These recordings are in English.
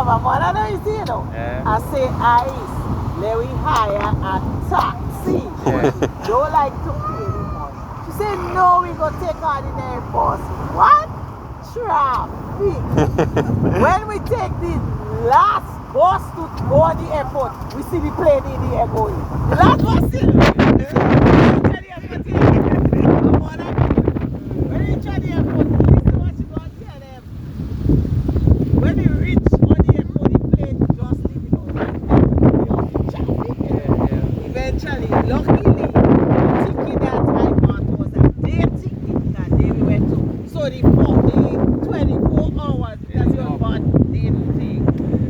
my mother don't see, you know. I say, let me hire a taxi. Don't like to pay the money. She said, no, we go take ordinary bus. What? Traffic. When we take the last bus to go to the airport, we see the plane in the air going. The last bus still. When you reach the airport, listen what you going to tell them. When you reach on the airport, the plane just leaving out. Traffic. Eventually, luckily, the ticket that I bought was a day ticket that day we went to. So the 24 hours, because you have bought the thing.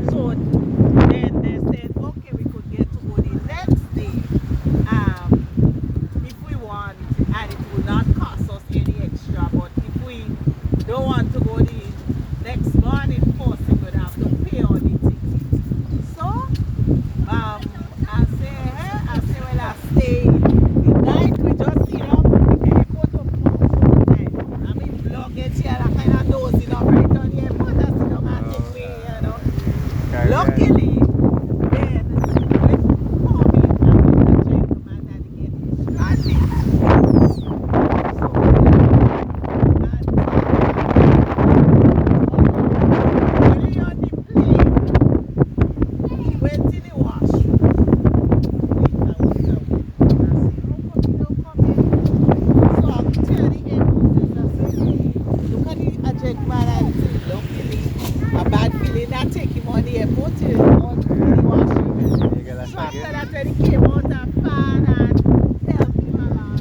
So then they said, okay, we could get to go the next day if we want, and it will not cost us any extra. But if we don't want to go the next morning first, we would have to pay on the ticket. So I say, well, I stay. The night we just sit up, the airport of Portland. I mean, luggage here, that kind of nosing up right on the airport. I sit down and take me, you know. Luckily, then when we come in, I met a gentleman that get stranded. When we on the plane, he went in the washroom. Wait. I said, how come you don't come in? So I tell the airport, I said, hey, look at the gentleman I said, luckily, a bad feeling that take him on the airport to the washroom. So after that, when he came out and fan and helped him along,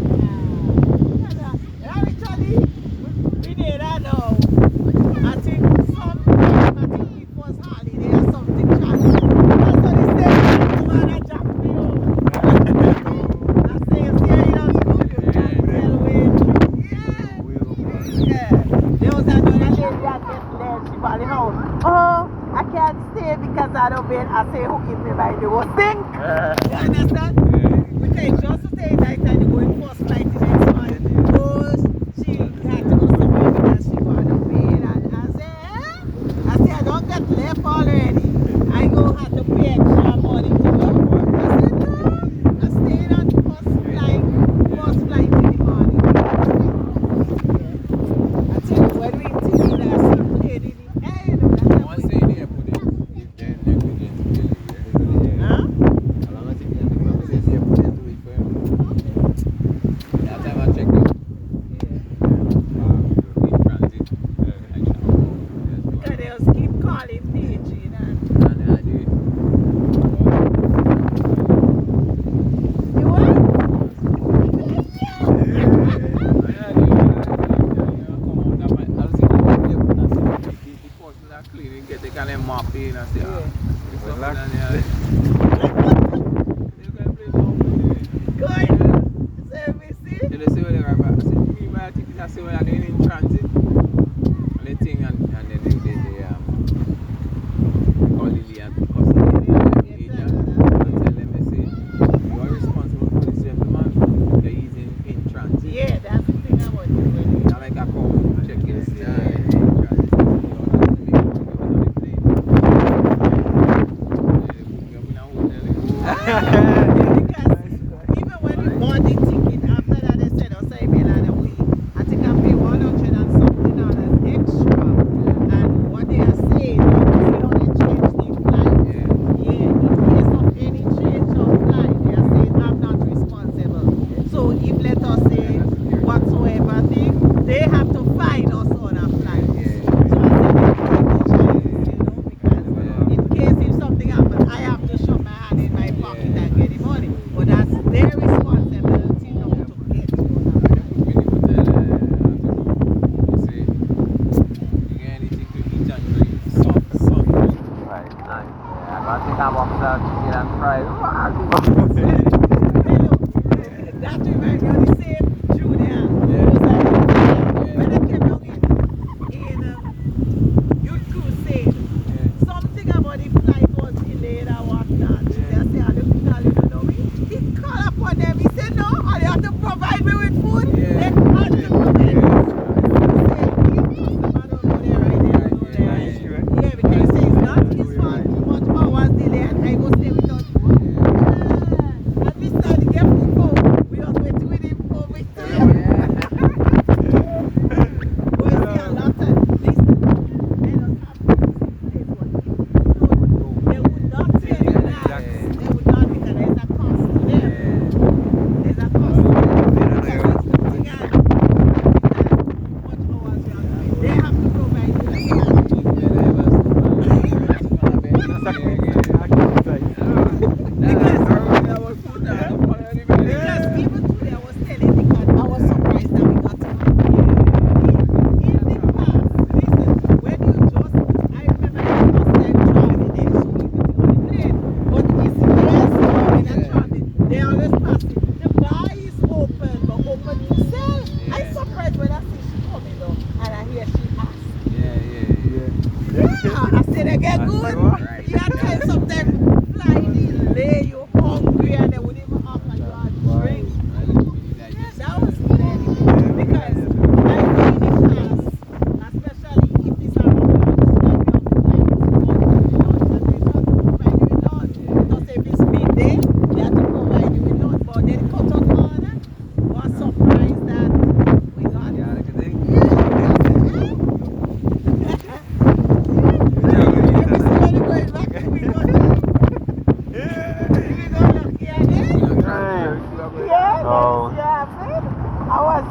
actually, we did that now. I think it was holiday or something. That's what he said. The man that dropped me home. I say, you see, you know, good. You can't tell me. Yeah. There was another lady that get left. She bought the house. Oh, I can't stay because I don't bed. I say, who give me my divorce thing? You understand? We can just stay night and you go in first flight the next morning. Because she had to go somewhere because she got to bed. And I say, I don't get left already. I go have to pay extra money to go work. I said, no, I stayed on first flight in the morning. I tell you, when we TV, I see plane in the air, you know, that's the way.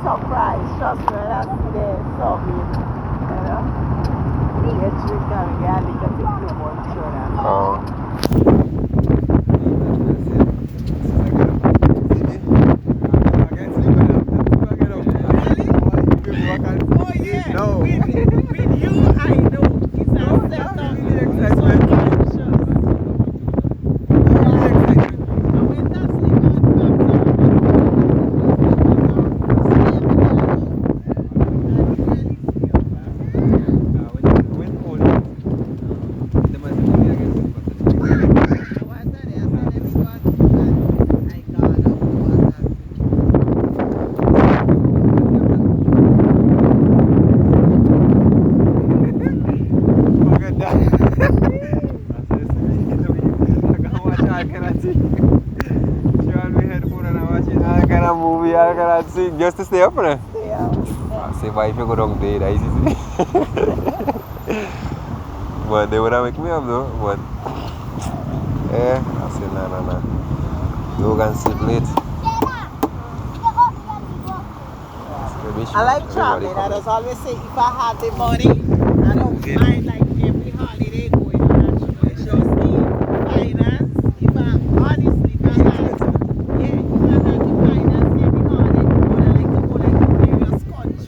surprised. Trust me, when I see the serving, you know. Get drink and get a little bit too much. Oh. Oh yeah, no. with you I know it's a set of subconscious. I went to sleep at Just to stay up there. yeah. Say, why if you go down there, that's easy. But they would have make me up though. But I said, nah. You can sleep late. I like traveling. I just always say if I had the money, I don't mind like every holiday going on. Actually, it's just the finance. If I honestly, if I had, yeah, if I had the finance every holiday, I like to go like to various countries.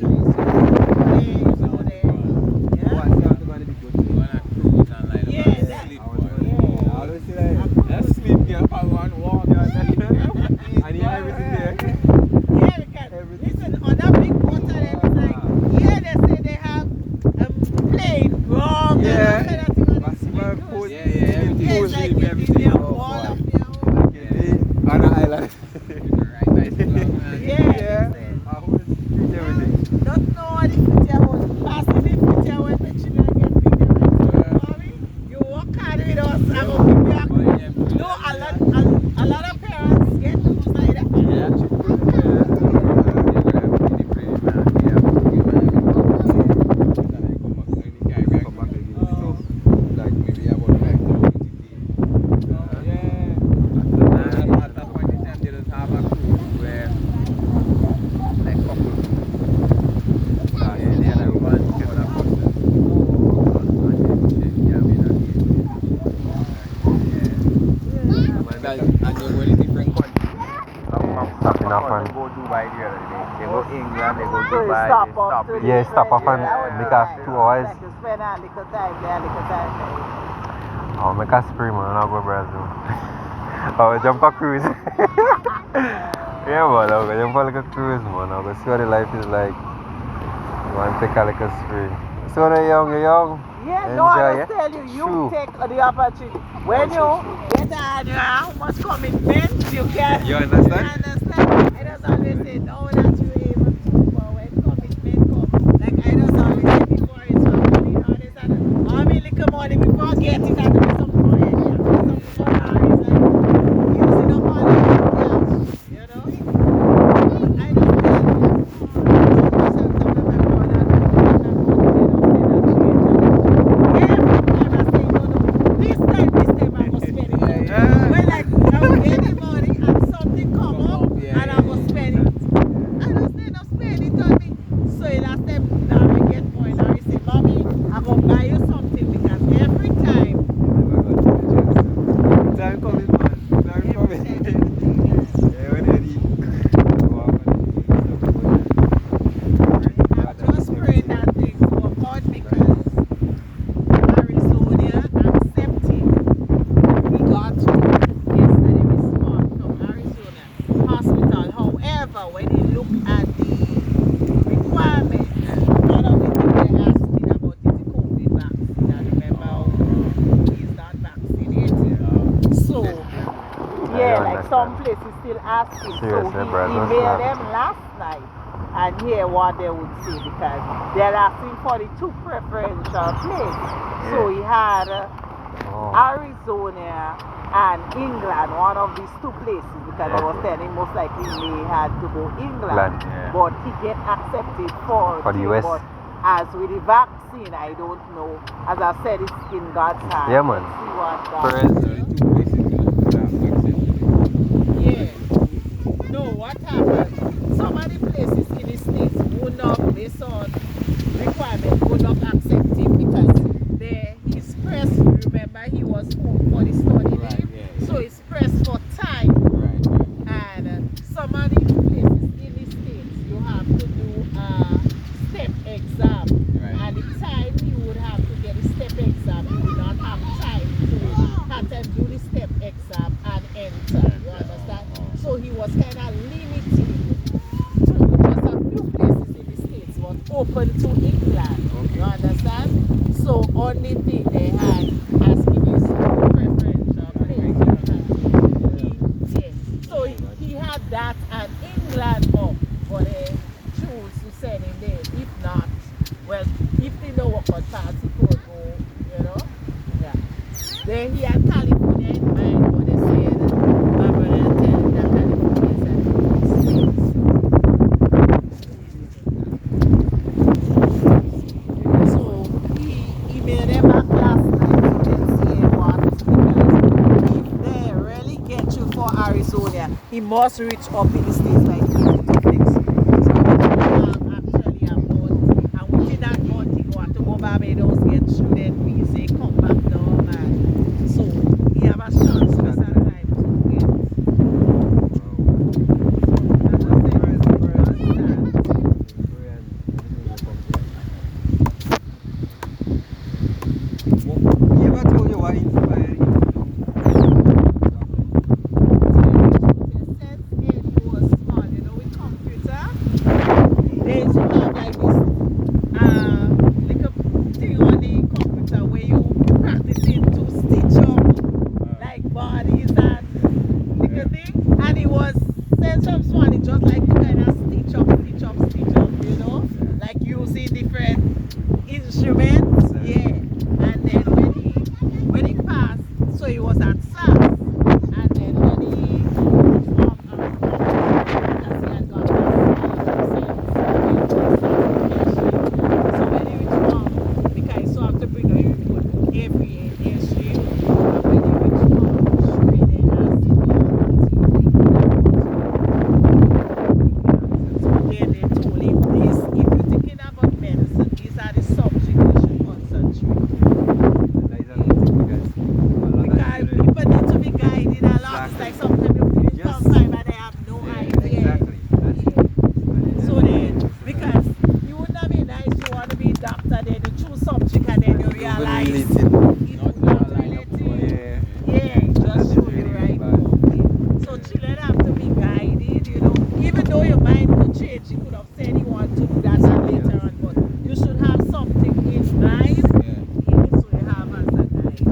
Yeah, stop off and make us 2 hours. Oh, make us spring, man. I'll go Brazil. I'll jump a cruise. Yeah, man. I'll go jump a little cruise, man. I'll go see what the life is like. I want to take a little spring. So when you're young, yeah, enjoy, no, I just tell you, you take the opportunity. When you get on how much commitment you can. You understand? I just always say, no, that you able to, but when commitment comes, like I just always say before it's family, honest, and how many little money before get it, and do something for it, something for her, it's like, using up all the cash, you know? I just tell some places still asking. Seriously, so he brother, emailed them last night and hear what they would say because they're asking for the 2 preferential places. Yeah. So he had Arizona and England, one of these 2 places because I was telling most likely he had to go England. Yeah. But he get accepted for the US. But as with the vaccine, I don't know. As I said, it's in God's hands. Yeah, man. See what God. Yeah. No, what happened? Some of the places in the States would not, based on requirement, would not accept him because there his press, remember he was home for the study leave, so he's pressed for time. And some of the places in the States you have to do a step exam. And the time you would have to get the step exam, you would not have time to attend do the step exam and enter. You understand? So he was kind of limited to just a few places in the States, but open to England. You understand? So only thing they had asking his preferential place. So he had that and England up, but they choose to send him there. If not, well, if they know what path he could go, you know? Yeah. Then he had California in mind, but they said, my brother tell him that California is a States. So he made them back last night, so let's see what, because if they really get you for Arizona, he must reach up in the States like 86. So actually a month, and within that month he go to go Barbados, get student visa, come back down, and so he have a chance for some time to get. He ever told you what inspired him to Since he was small, you know, with computer, they used to have like this little thing on the computer where you practicing to stitch up like bodies and little thing. And it was since from small, it just like to kind of stitch up, you know, like using different instruments. Yeah. And then when he passed, so he was at SAS. And then when he because he had got so when he reached home, because he saw have to bring a input every history. And when he reached home, she then asked him, so then they told him this, if you're thinking about medicine, these are the subjects you should concentrate. Because people need to be guided a lot. It's like sometimes you finish sometime and they have no idea. So then, because you wouldn't have been nice, you want to be a doctor, then you choose subject and then you realize it's not related. Yeah, just show the right one. So children have to be guided, you know. Even though your mind could change, you could have said you want to do that later on, but you should have something in mind. Yeah, so you have as a guide.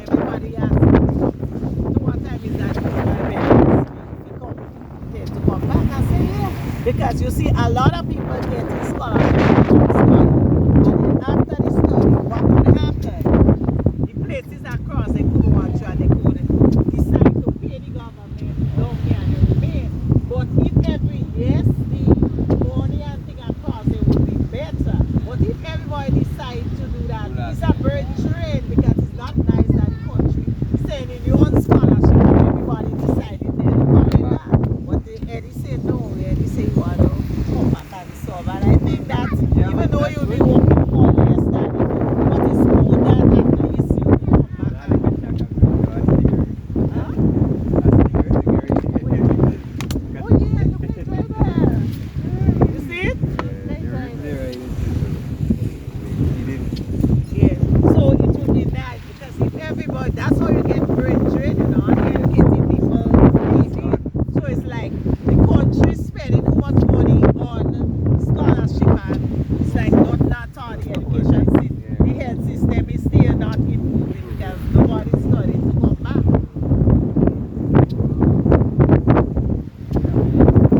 Everybody asks, so what time is that? To come back. I say, yeah. Because you see, a lot of people get this scholarship to study. And then after the study, what would happen? The places across, they could want you and they could decide to pay the government down here and they remain. But if every yes, the money and thing across, it would be better. But if everybody decides to do that, it's a bird train because it's not nice that the country sending you on scholarship and everybody decided they're coming back. But Eddie said no, Eddie said you want to come back and solve. And I think that even though you'll be working for less than it, but it's good that at least you come back and huh? Oh yeah, look at it right there. You see it? Yeah, so it would be nice because if everybody, that's how you get brain drain, you know, and you're getting people leaving. So it's like the country spending too much money on scholarship and it's like not on the education system. The health system is still not improving because nobody's studying to come back.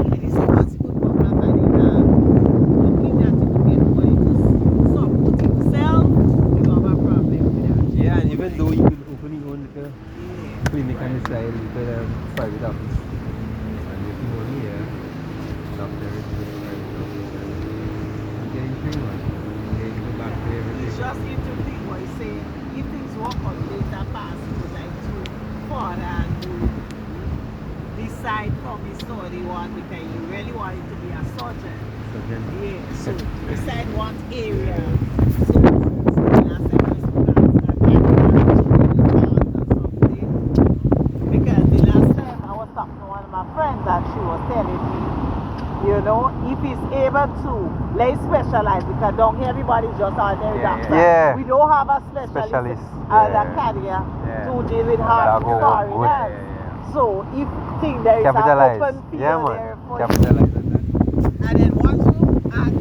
And he said once he could come back and looking at it to get money to support himself, we don't have a problem with that. Yeah, and even though you could open your own little clinic on the side, you could have private office. And if you money here, doctor is just private office. And getting free money. They go back to everything. It's just into people. he's saying if things work out later past, he would like to father and to decide from his story he want because he really wanted to be a surgeon. Yeah, so decide what area. So last time I spoke to because the last time I was talking to one of my friends and she was telling me, you know, if he's able to, let's specialize because down here everybody's just ordinary doctor. Yeah. We don't have a specialist a career to deal with heart story. So if think there is an capitalize. open field Yeah, man. there for Capitalize on that. and then once you ask